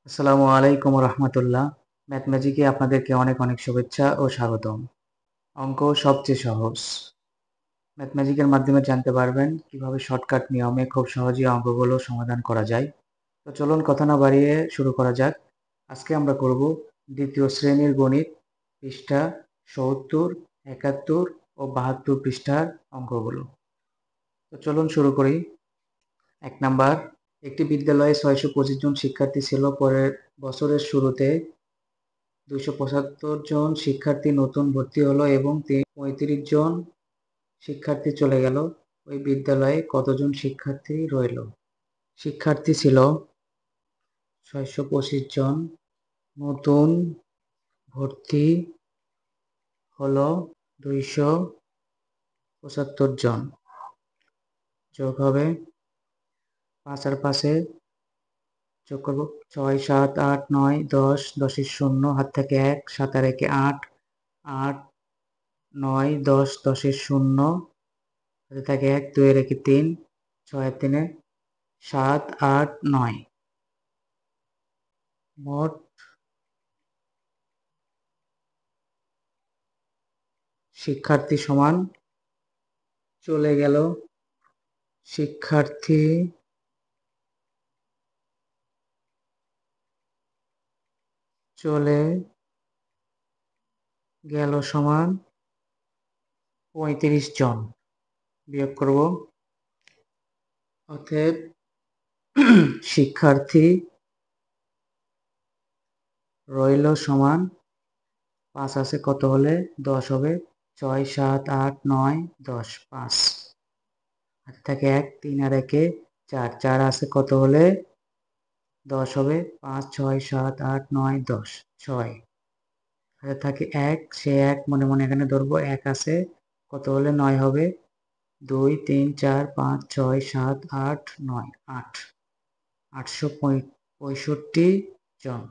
আসসালামু আলাইকুম রহমতুল্লাহ। ম্যাথমেটিকে আপনাদেরকে অনেক অনেক শুভেচ্ছা ও স্বাগতম। অঙ্ক সবচেয়ে সহজ। ম্যাথমেটিকের মাধ্যমে জানতে পারবেন কিভাবে শর্টকাট নিয়মে খুব সহজেই অঙ্কগুলো সমাধান করা যায়। তো চলুন কথা না বাড়িয়ে শুরু করা যাক। আজকে আমরা করব দ্বিতীয় শ্রেণীর গণিত পৃষ্ঠা ৭০, ৭১ ও ৭২ পৃষ্ঠার অঙ্কগুলো। তো চলুন শুরু করি। ১ নাম্বার, একটি বিদ্যালয়ে ৬২৫ জন শিক্ষার্থী ছিল। পরের বছরের শুরুতে ২৭৫ জন শিক্ষার্থী নতুন ভর্তি হলো এবং ৩৫ জন শিক্ষার্থী চলে গেল। ওই বিদ্যালয়ে কতজন শিক্ষার্থী রইল? শিক্ষার্থী ছিল ৬২৫ জন, নতুন ভর্তি হলো ২৭৫ জন, যোগ হবে ৫ আর ৫-এ যোগ করব ৬, ৭, ৮, ৯, ১০, ১০-এর ০, হাত থেকে ১, ৭ আর ১-এ ৮, ৮, ৯, ১০, ১০-এর ০, হাতে থাকে ১, ২ আর ১-এ ৩, ৬ আর ৩-এ ৭, ৮, ৯। মোট শিক্ষার্থী সমান চলে গেল শিক্ষার্থী চলে গেল সমান ৩৫ জন। বিয়োগ করব, অতএব শিক্ষার্থী রইল সমান ৫ আছে কত হলে ১০ হবে? ৬, ৭, ৮, ৯, ১০, ৫। হাতে থাকে ১, ৩ আর ১-এ ৪, ৪ আছে কত হলে ১০ হবে? ৫, ৬, ৭, ৮, ৯, ১০, ৬। হাতে থাকে ১, সে ১ মনে মনে এখানে ধরবো, ১ আছে কত হলে ৯ হবে? ২, ৩, ৪, ৫, ৬, ৭, ৮, ৯, ৮। ৮৬৫ জন।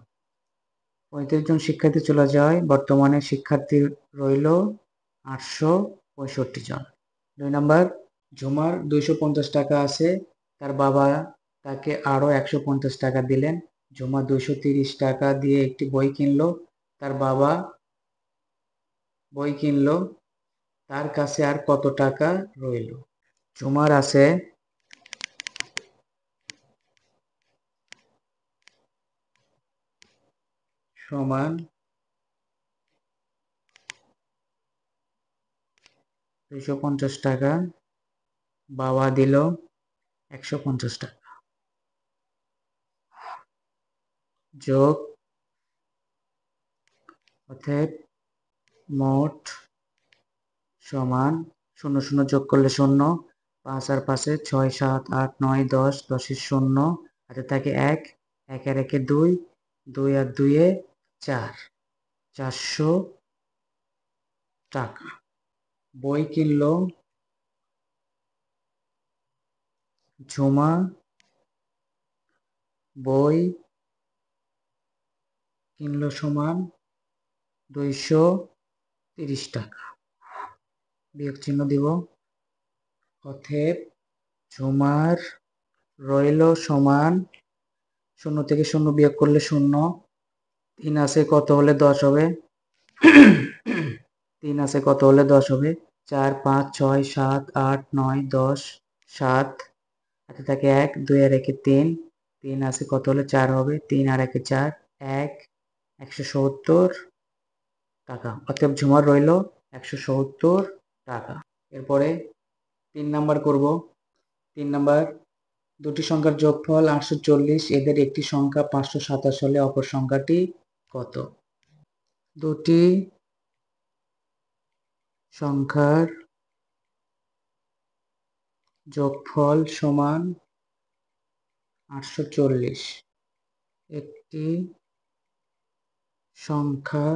৩৫ জন শিক্ষার্থী চলে যায়, বর্তমানে শিক্ষার্থী রইল ৮৬৫ জন। ২ নাম্বার, ঝুমার ২৫০ টাকা আছে, তার বাবা তাকে আরও ১৫০ টাকা দিলেন। ঝুমা ২৩০ টাকা দিয়ে একটি বই কিনলো। তার বাবা বই কিনলো, তার কাছে আর কত টাকা রইল? ঝুমার আছে সমান ২৫০ টাকা, বাবা দিল ১৫০ টাকা, যোগ, অতএব মোট সমান ০ ০ যোগ করলে ০, ৫ আর ৫-এ ৬, ৭, ৮, ৯, ১০, ১০-এর ০, হাতে থাকে ১, ১ আর ১-এ ২, ২ আর ২-এ ৪, ৪০০ টাকা। বই কিনলো ঝুমা, বই কিনলো সমান ২৩০ টাকা। বিয়োগ চিহ্ন দিব, অতএব ঝুমার রইল সমান ০ থেকে ০ বিয়োগ করলে ০, ৩ আছে কত হলে ১০ হবে? ৩ আছে কত হলে ১০ হবে? ৪, ৫, ৬, ৭, ৮, ৯, ১০, ৭। হাতে থাকে ১, ২ আর ১-এ ৩, ৩ আছে কত হলে ৪ হবে? ৩ আর ১-এ ৪, ১, ১৭০ টাকা। অতএব ঝুমার রইল ১৭০ টাকা। এরপরে ৩ নাম্বার করব। ৩ নাম্বার, দুটি সংখ্যার যোগফল ৮৪০, এদের একটি সংখ্যা ৫২৭ হলে অপর সংখ্যাটি কত? দুটি সংখ্যার যোগফল সমান ৮৪০, একটি সংখ্যা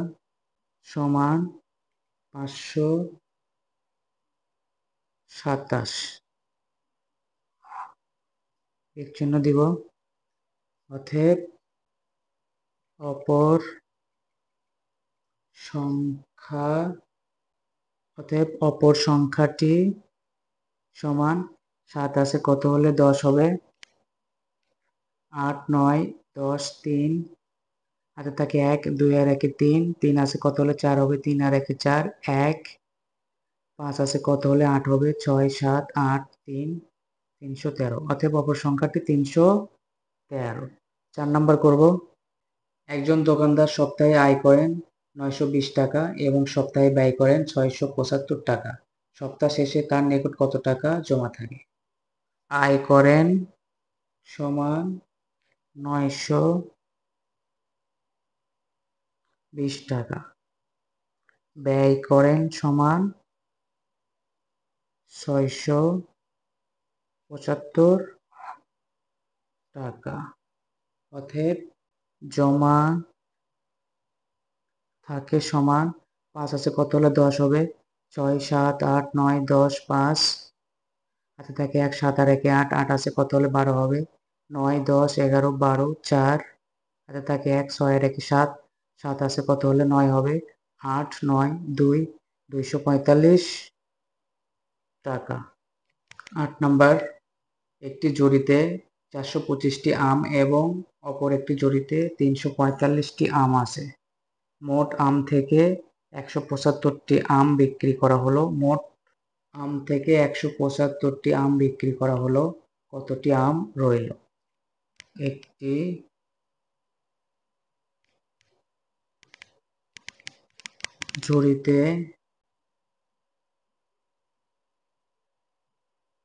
সমান ৫২৭। এক চিহ্ন দিব, অতএব অপর সংখ্যাটি সমান ৭ আছে কত হলে ১০ হবে? ৮, ৯, 10 3 হাতে থাকে 1, 2 আর 1 3, 3 আছে কত হলে 4 হবে, 3 আর 1 4, 1, 5 আছে কত হলে 8 হবে, 6 7 8 3 313। অতএব অপর সংখ্যাটি 313। 4 নাম্বার করব। একজন দোকানদার সপ্তাহে আয় করেন 920 টাকা এবং সপ্তাহে ব্যয় করেন 675 টাকা। সপ্তাহ শেষে তার নিকট কত টাকা জমা থাকে? আয় করেন সমান 920 টাকা, ব্যয় করেন সমান 675 টাকা। অতএব জমা থাকে সমান 5 আছে কত হলে 10 হবে, 6 7 8 9 10 5, হাতে থাকে 1 7 আর 1 8, 8 আছে কত হলে 12 হবে, 9 10 11 12 4, হাতে থাকে 1 6 আর 1 7, 7 আছে কত হলে 9 হবে, 8 9 2 245 টাকা। 8 নাম্বার। একটি ঝুড়িতে 425টি আম এবং অপর একটি ঝুড়িতে 345টি আম আছে। মোট আম থেকে 175টি আম বিক্রি করা হলো। মোট আম থেকে 175টি আম বিক্রি করা হলো, কতটি আম রইল? একটি ঝুড়িতে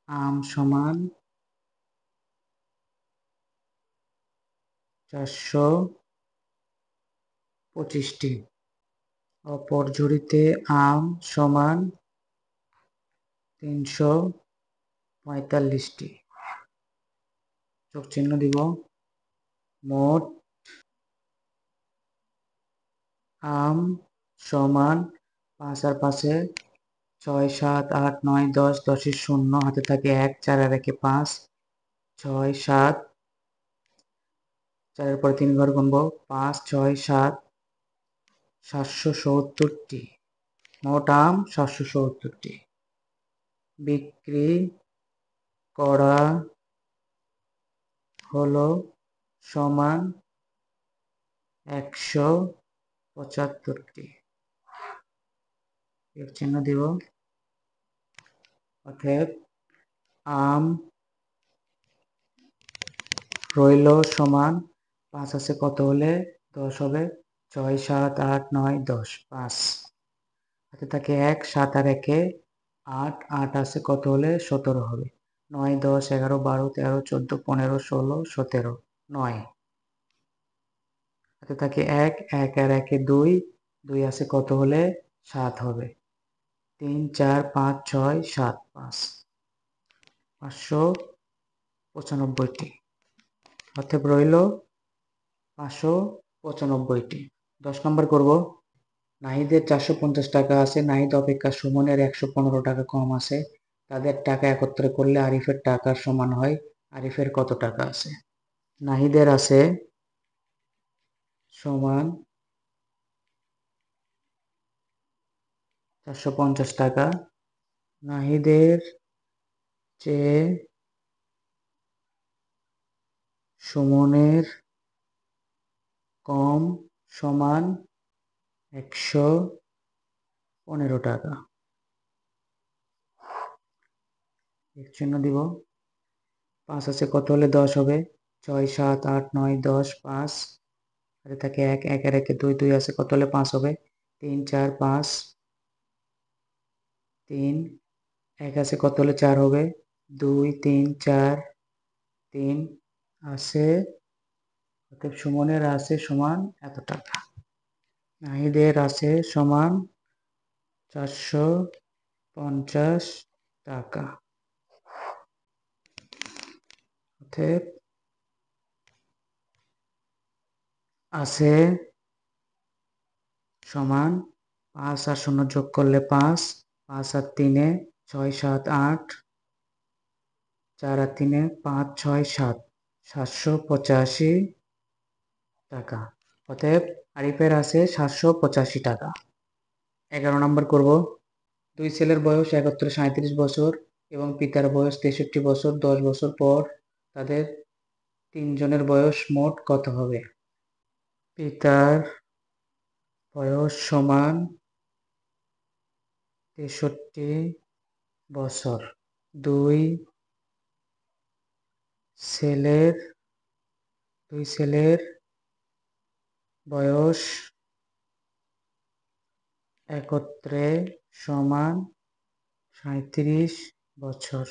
আম সমান 425টি, অপর ঝুড়িতে আম সমান 345টি। যোগ চিহ্ন দিব। মোট আম সমান 5 আর 5-এ 6 7 8 9 10, 10-এর 0, হাতে থাকে 1 4 আর 1-এ 5, 6 7, 4-এর পরে 3 ঘর গুনবো, 5 6 7 770টি। মোট আম 770টি। বিক্রি করা হলো সমান 175টি। এর চিহ্ন দিব। অতএব আম রইল সমান 5 আছে কত হলে 10 হবে, 6 7 8 9 10 5, হাতে থাকে 1 7 আর 1-এ 8, 8 আছে কত হলে 17 হবে, 9 10 11 12 13 14 15 16 17 9, হাতে থাকে 1 1 আর 1-এ 2, 2 আছে কত হলে 7 হবে, 3 4 5 6 7 5, 595টি। অতএব রইল 595টি। 10 নম্বর করব। নাহিদের 450 টাকা আছে, নাহিদ অপেক্ষা সুমনের 115 টাকা কম আছে। তাদের টাকা একত্রে করলে আরিফের টাকার সমান হয়। আরিফের কত টাকা আছে? নাহিদের আছে সমান 450 টাকা, নাহিদের চেয়ে সুমনের কম সমান 115 টাকা। এক চিহ্ন দিব। 5 আছে কত হলে 10 হবে, 6 7 8 9 10 5, হাতে থাকে 1 1 আর 1-এ 2, 2 আছে কত হলে 5 হবে, 3 4 5 3, 1 আছে কত হলে 4 হবে, 2 3 4 3 আছে, অতএব সুমনের আছে সমান এত টাকা। নাহিদের আছে সমান 450 টাকা। অতএব আছে সমান 5 আর 0 যোগ করলে 5, 5 আর 3-এ 6 7 8, 4 আর 3-এ 5 6 7, 785 টাকা। অতএব আরিফের আছে 785 টাকা। 11 নম্বর করব। দুই ছেলের বয়স একত্রে 37 বছর এবং পিতার বয়স 63 বছর। 10 বছর পর তাদের তিনজনের বয়স মোট কত হবে? পিতার বয়স সমান 63 বছর। দুই ছেলের বয়স একত্রে সমান 37 বছর।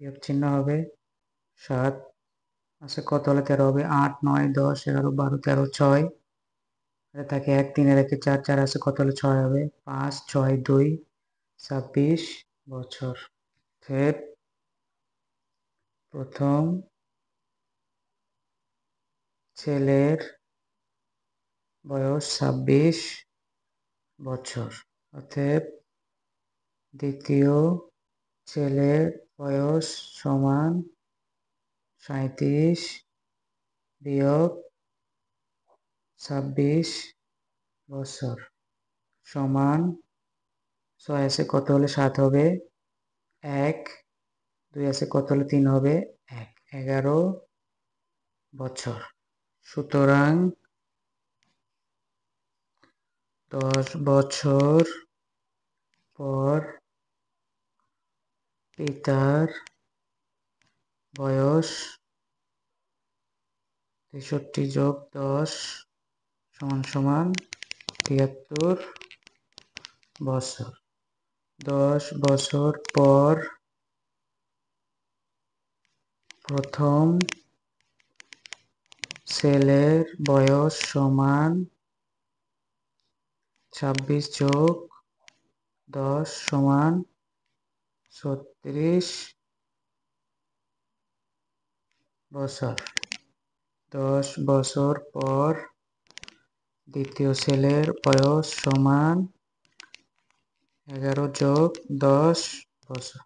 বিয়োগ চিহ্ন হবে 7 আছে কত হলে 13 হবে? 8, 9, 10, 11, 12, 13, 6 থাকে 1, 3 রেখে 4, 4 আছে কত হলে 6 হবে? 5, 6, 2, 26 বছর। ফের প্রথম ছেলের বয়স 26 বছর, অতএব দ্বিতীয় ছেলের বয়স সমান 37 বিয়োগ 26 বছর সমান 6 আছে কত হলে 7 হবে? 1, 2 আছে কত হলে 3 হবে? 1, 11 বছর। সুতরাং 10 বছর পর পিতার বয়স 63 যোগ 10 সমান সমান 73 বছর। 10 বছর পর প্রথম ছেলের বয়স সমান 26 যোগ 10 সমান 36 বছর। 10 বছর পর দ্বিতীয় ছেলের বয়স সমান 11 যোগ 10 বছর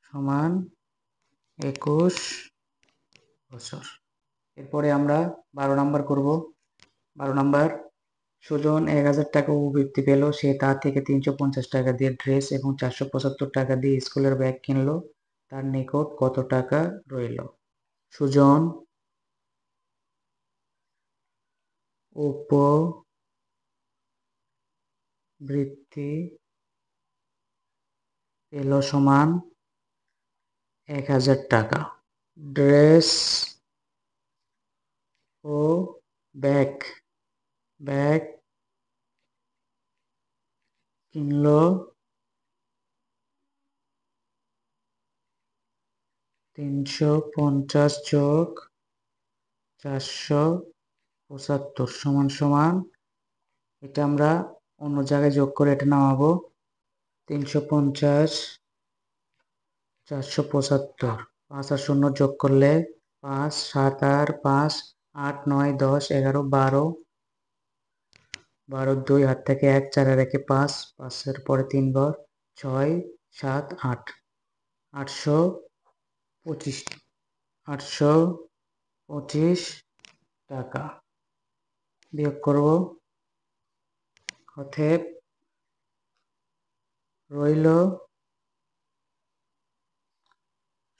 সমান 21 বছর। এরপরে আমরা 12 নাম্বার করব। 12 নাম্বার, সুজন 1000 টাকা উপবৃত্তি পেল। সে তার থেকে 350 টাকা দিয়ে ড্রেস এবং 475 টাকা দিয়ে স্কুলের ব্যাগ কিনলো। তার নিকট কত টাকা রইল? সুজন উপবৃত্তি পেল সমান 1000 টাকা। ড্রেস ও ব্যাগ কিনলো 350 যোগ 475 সমান সমান, এটা আমরা অন্য জায়গায় যোগ করে এটা নামাবো। 350 475, 5 আর 0 যোগ করলে 5, 7 আর 5, 8, 9, 10, 11, 12, 2 হাত থেকে 1, 4 আর 1 5, 5 এর পরে 3 বার, 6, 7, 8, 825 টাকা বিয়োগ করব। অতএব রইল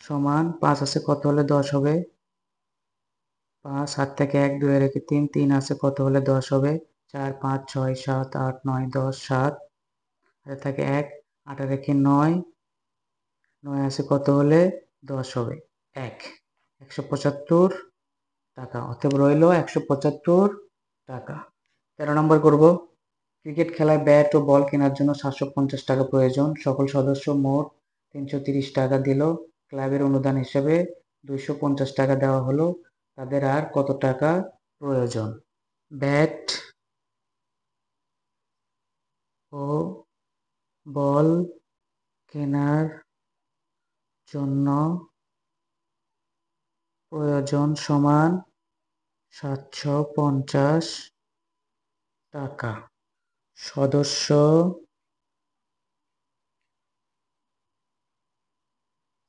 সমান 5 আছে কত হলে 10 হবে? 5, 7 থেকে 1, 2 রেখে 3, 3 আছে কত হলে 10 হবে? 4, 5, 6, 7, 8, 9, 10, 7 থাকে 1, 8 রেখে 9, 9 আছে কত হলে 10 হবে? 1, 175 টাকা। অতএব রইল 175 টাকা। 13 নম্বর করব। ক্রিকেট খেলায় ব্যাট ও বল কেনার জন্য 750 টাকা প্রয়োজন। সকল সদস্য মোট 330 টাকা দিল। ক্লাবের অনুদান হিসেবে 250 টাকা দেওয়া হলো। তাদের আর কত টাকা প্রয়োজন? ব্যাট ও বল কেনার জন্য প্রয়োজন সমান 750 টাকা। সদস্য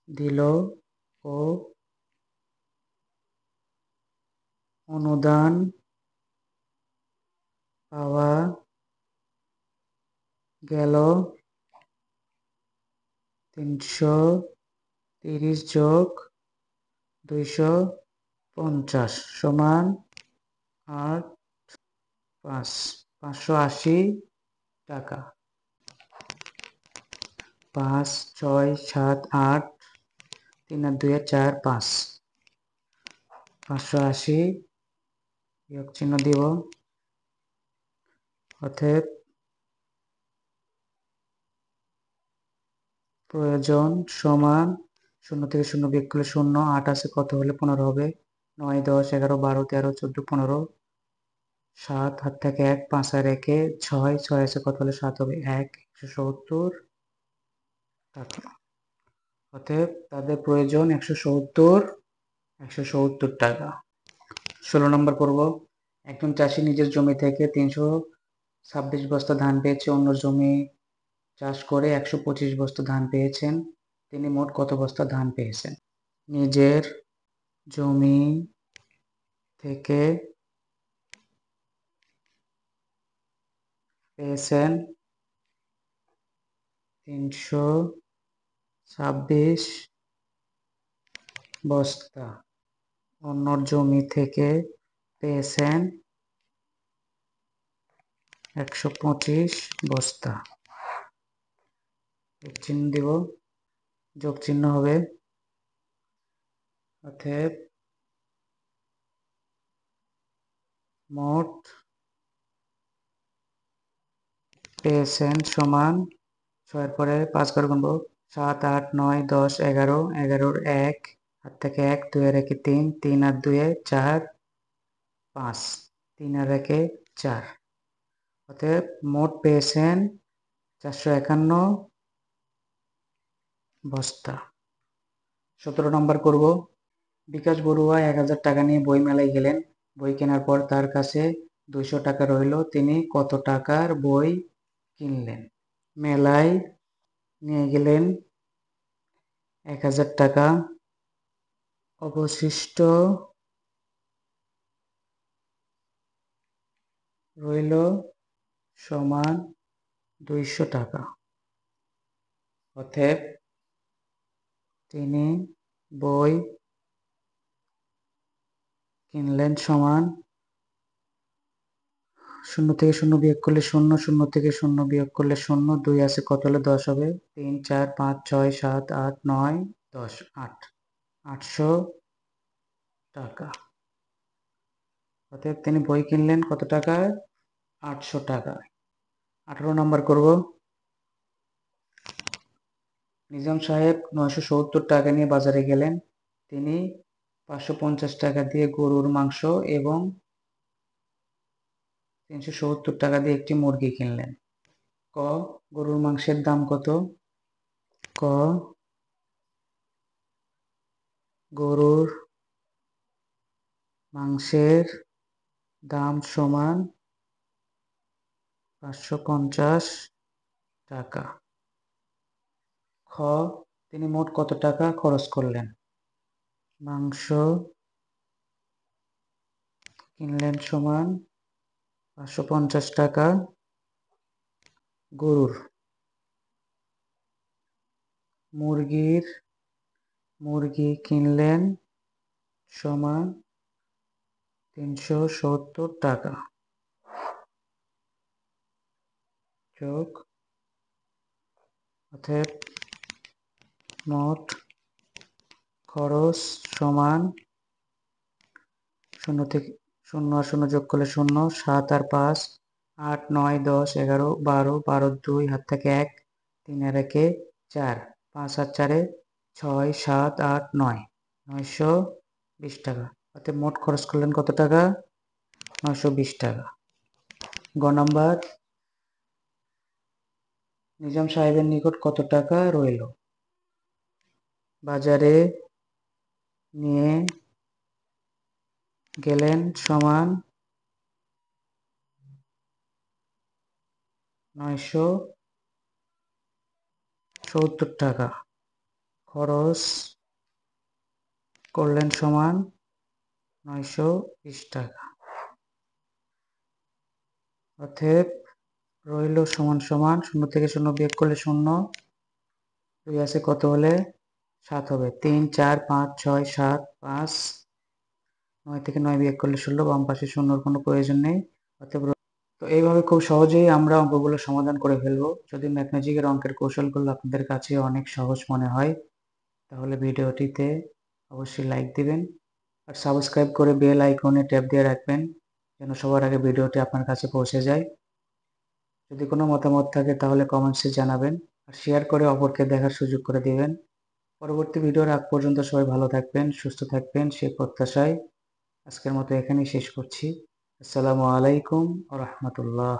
দিল ও অনুদান পাওয়া গেল 330 যোগ 250 সমান 8 5 580 টাকা। 5 6 7 8 3 আর 2 4 5 580 বিয়োগ চিহ্ন দিব। অতএব প্রয়োজন সমান 0 থেকে 0 বিয়োগ করলে 0, 8 আছে কত হলে 15 হবে, 9 10 11 12 13 14 15, 7 হাত থেকে 1, 5 আর 1 6, 6 আছে কত হলে 7 হবে, 170 টাকা। অতএব তাদের প্রয়োজন 170 টাকা। 16 নম্বর করব। একজন চাষি নিজের জমি থেকে 326 বস্তা ধান পেয়েছে, অন্য জমি চাষ করে 125 বস্তা ধান পেয়েছেন। তিনি মোট কত বস্তা ধান পেয়েছেন? নিজের জমি থেকে পেয়েছেন 326 বস্তা, অন্য জমি থেকে পেয়েছেন 125 বস্তা। চিহ্ন দিব, যোগ চিহ্ন হবে। অতএব মোট পেয়েছেন সমান 6 পরে 5 ঘর গুনবো, 7 8 9 10 11, 11 1 হাত থেকে 1, 2 আর 1 3, 3 আর 2 4 5, 3 আর 1 4। অতএব মোট পেয়েছেন 451 বস্তা। 17 নম্বর করব। বিকাশ বড়ুয়া 1000 টাকা নিয়ে বই মেলায় গেলেন। বই কেনার পর তার কাছে 200 টাকা রইল। তিনি কত টাকার বই কিনলেন? মেলায় নিয়ে গেলেন 1000 টাকা, অবশিষ্ট রইল সমান 200 টাকা। অতএব তিনি বই কিনলেন সমান 0 থেকে 0 বিয়োগ করলে 0, 0 থেকে 0 বিয়োগ করলে 0, 2 আছে কত হলে 10 হবে, 3 4 5 6 7 8 9 10 8, 800 টাকা। অতএব তিনি বই কিনলেন কত টাকায়? 800 টাকায়। 18 নম্বর করব। নিজাম সাহেব 970 টাকা নিয়ে বাজারে গেলেন। তিনি 550 টাকা দিয়ে গরুর মাংস এবং 370 টাকা দিয়ে একটি মুরগি কিনলেন। ক, গরুর মাংসের দাম কত? ক, গরুর মাংসের দাম সমান 550 টাকা। খ, তিনি মোট কত টাকা খরচ করলেন? মাংস কিনলেন সমান 550 টাকা, গরুর মুরগি কিনলেন সমান 370 টাকা, যোগ, অতএব মোট খরচ সমান 0 থেকে 0 আর 0 যোগ করলে 0, 7 আর 5 8 9 10 11 12 12 2 হাত থেকে 1, 3 আর 1 4, 5 আর 4 6 7 8 9, 920 টাকা। অতএব মোট খরচ করলেন কত টাকা? 920 টাকা। গ নাম্বার, নিজাম সাহেবের নিকট কত টাকা রইল? বাজারে নিয়ে গেলেন সমান 970 টাকা, খরচ করলেন সমান 920 টাকা। অতএব রইল সমান সমান 0 থেকে 0 বিয়োগ করলে 0, 2 আছে কত হলে 7 হবে 3 4 5 6 7 5 9 থেকে 9 বিয়োগ করলে 16, বাম পাশে শূন্যর কোনো প্রয়োজন নেই। অতএব তো এইভাবে খুব সহজেই আমরা অঙ্কগুলো সমাধান করে ফেলবো। যদি ম্যাথমেটিকের অঙ্কের কৌশলগুলো আপনাদের কাছে অনেক সহজ মনে হয় তাহলে ভিডিওটিতে অবশ্যই লাইক দিবেন আর সাবস্ক্রাইব করে বেল আইকনে ট্যাপ দিয়ে রাখবেন যেন সবার আগে ভিডিওটি আপনার কাছে পৌঁছে যায়। যদি কোনো মতামত থাকে তাহলে কমেন্টসে জানাবেন আর শেয়ার করে অপরকে দেখার সুযোগ করে দিবেন। পরবর্তী ভিডিওর আগ পর্যন্ত সবাই ভালো থাকবেন, সুস্থ থাকবেন সেই প্রত্যাশায় আজকের মতো এখানেই শেষ করছি। আসসালামু আলাইকুম ওয়া রাহমাতুল্লাহ।